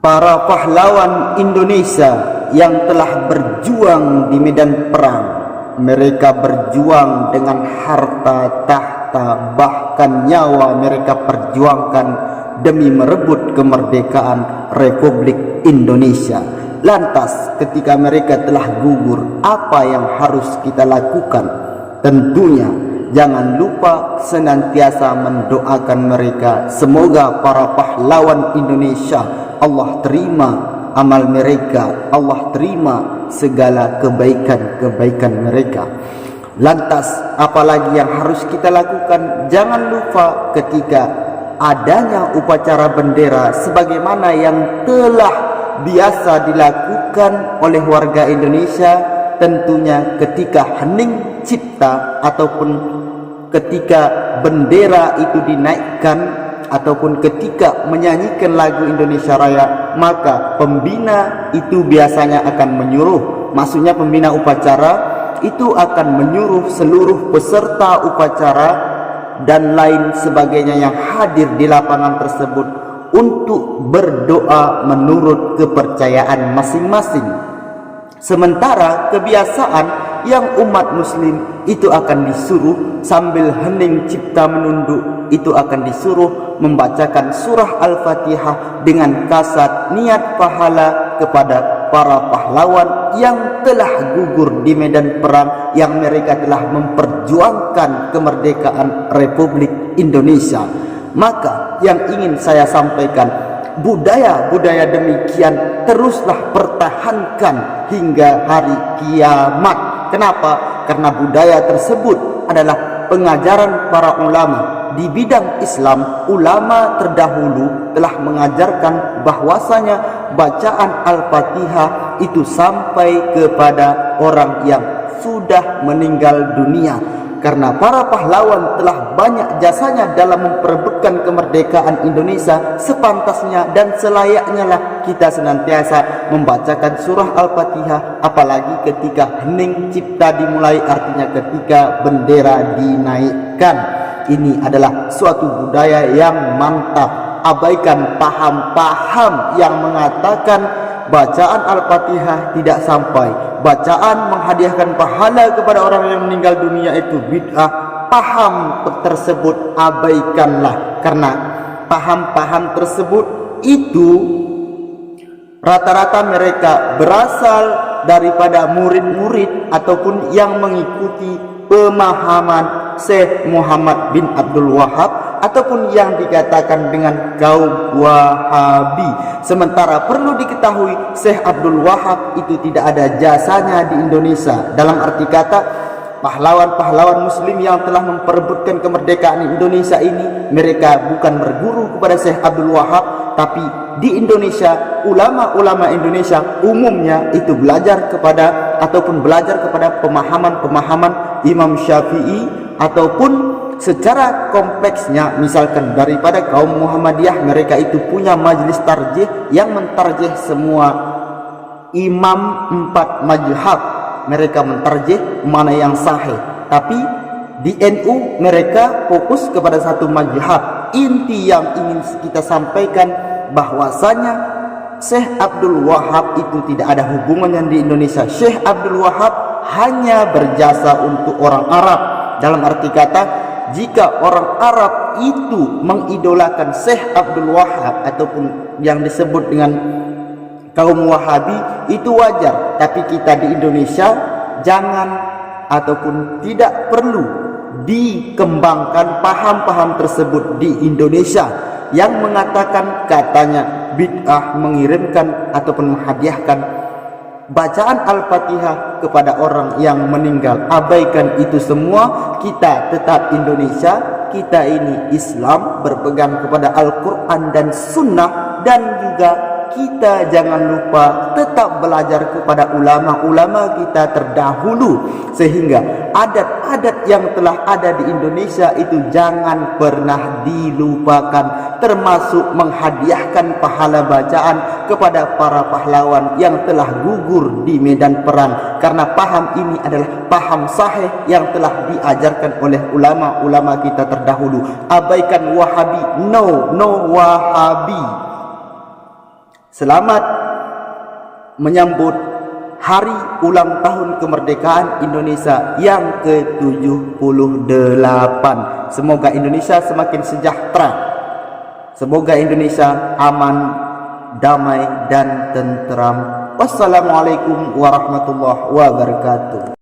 para pahlawan Indonesia yang telah berjuang di medan perang. Mereka berjuang dengan harta, tahta, bahkan nyawa mereka perjuangkan demi merebut kemerdekaan Republik Indonesia. Lantas ketika mereka telah gugur, apa yang harus kita lakukan? Tentunya jangan lupa senantiasa mendoakan mereka. Semoga para pahlawan Indonesia Allah terima amal mereka, Allah terima segala kebaikan-kebaikan mereka. Lantas apalagi yang harus kita lakukan? Jangan lupa ketika adanya upacara bendera sebagaimana yang telah biasa dilakukan oleh warga Indonesia, tentunya ketika hening cipta ataupun ketika bendera itu dinaikkan ataupun ketika menyanyikan lagu Indonesia Raya, maka pembina itu biasanya akan menyuruh, maksudnya pembina upacara itu akan menyuruh seluruh peserta upacara dan lain sebagainya yang hadir di lapangan tersebut untuk berdoa menurut kepercayaan masing-masing. Sementara kebiasaan yang umat muslim itu akan disuruh sambil hening cipta menunduk, itu akan disuruh membacakan surah Al-Fatihah dengan kasat niat pahala kepada para pahlawan yang telah gugur di medan perang, yang mereka telah memperjuangkan kemerdekaan Republik Indonesia. Maka yang ingin saya sampaikan, budaya-budaya demikian teruslah pertahankan hingga hari kiamat. Kenapa? Karena budaya tersebut adalah pengajaran para ulama. Di bidang Islam, ulama terdahulu telah mengajarkan bahwasanya bacaan Al-Fatihah itu sampai kepada orang yang sudah meninggal dunia. Karena para pahlawan telah banyak jasanya dalam memperebutkan kemerdekaan Indonesia, sepantasnya dan selayaknya lah kita senantiasa membacakan surah Al-Fatihah, apalagi ketika hening cipta dimulai, artinya ketika bendera dinaikkan. Ini adalah suatu budaya yang mantap. Abaikan paham-paham yang mengatakan bacaan Al-Fatihah tidak sampai, bacaan menghadiahkan pahala kepada orang yang meninggal dunia itu bid'ah. Paham tersebut abaikanlah, karena paham-paham tersebut itu rata-rata mereka berasal daripada murid-murid ataupun yang mengikuti pemahaman Syekh Muhammad bin Abdul Wahab ataupun yang dikatakan dengan kaum Wahabi. Sementara perlu diketahui, Syekh Abdul Wahab itu tidak ada jasanya di Indonesia. Dalam arti kata, pahlawan-pahlawan muslim yang telah memperebutkan kemerdekaan Indonesia ini, mereka bukan berguru kepada Syekh Abdul Wahab, tapi di Indonesia, ulama-ulama Indonesia umumnya itu belajar kepada ataupun belajar kepada pemahaman-pemahaman Imam Syafi'i, ataupun secara kompleksnya misalkan daripada kaum Muhammadiyah, mereka itu punya majelis tarjih yang mentarjih semua imam 4 mazhab. Mereka mentarjih mana yang sahih. Tapi di NU mereka fokus kepada satu mazhab. Inti yang ingin kita sampaikan bahwasanya Syekh Abdul Wahab itu tidak ada hubungannya di Indonesia. Syekh Abdul Wahab hanya berjasa untuk orang Arab. Dalam arti kata, jika orang Arab itu mengidolakan Syekh Abdul Wahab ataupun yang disebut dengan kaum Wahabi, itu wajar. Tapi kita di Indonesia jangan ataupun tidak perlu dikembangkan paham-paham tersebut di Indonesia yang mengatakan katanya bid'ah mengirimkan ataupun menghadiahkan bacaan Al-Fatihah kepada orang yang meninggal. Abaikan itu semua. Kita tetap Indonesia, kita ini Islam, berpegang kepada Al-Quran dan Sunnah, dan juga kita jangan lupa tetap belajar kepada ulama-ulama kita terdahulu, sehingga adat-adat yang telah ada di Indonesia itu jangan pernah dilupakan, termasuk menghadiahkan pahala bacaan kepada para pahlawan yang telah gugur di medan perang. Karena paham ini adalah paham sahih yang telah diajarkan oleh ulama-ulama kita terdahulu. Abaikan Wahabi, no Wahabi. Selamat menyambut hari ulang tahun kemerdekaan Indonesia yang ke-78. Semoga Indonesia semakin sejahtera. Semoga Indonesia aman, damai, dan tenteram. Wassalamualaikum warahmatullahi wabarakatuh.